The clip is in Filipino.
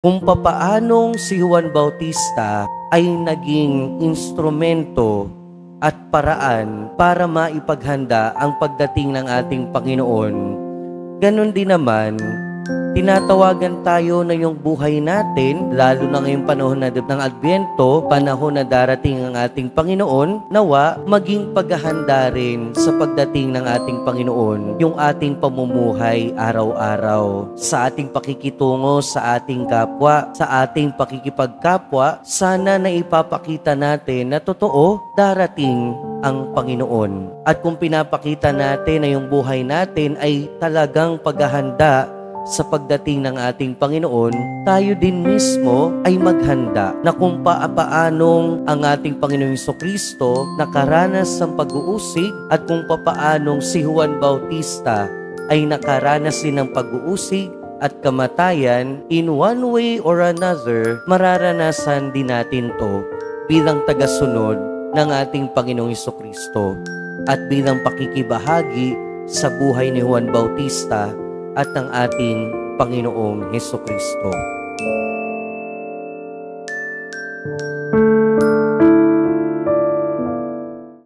kung papaanong si Juan Bautista ay naging instrumento at paraan para maipaghanda ang pagdating ng ating Panginoon. Ganon din naman, tinatawagan tayo na yung buhay natin, lalo na ngayong panahon na ng Adbyento, panahon na darating ang ating Panginoon, nawa maging paghahanda rin sa pagdating ng ating Panginoon, yung ating pamumuhay araw-araw, sa ating pakikitungo sa ating kapwa, sa ating pakikipagkapwa, sana na ipapakita natin na totoo darating ang Panginoon. At kung pinapakita natin na yung buhay natin ay talagang paghahanda sa pagdating ng ating Panginoon, tayo din mismo ay maghanda na kung paanong ang ating Panginoong Jesucristo nakaranas ng pag-uusig at kung paanong si Juan Bautista ay nakaranas din ng pag-uusig at kamatayan, in one way or another, mararanasan din natin to bilang tagasunod ng ating Panginoong Jesucristo at bilang pakikibahagi sa buhay ni Juan Bautista at ng ating Panginoong Hesukristo.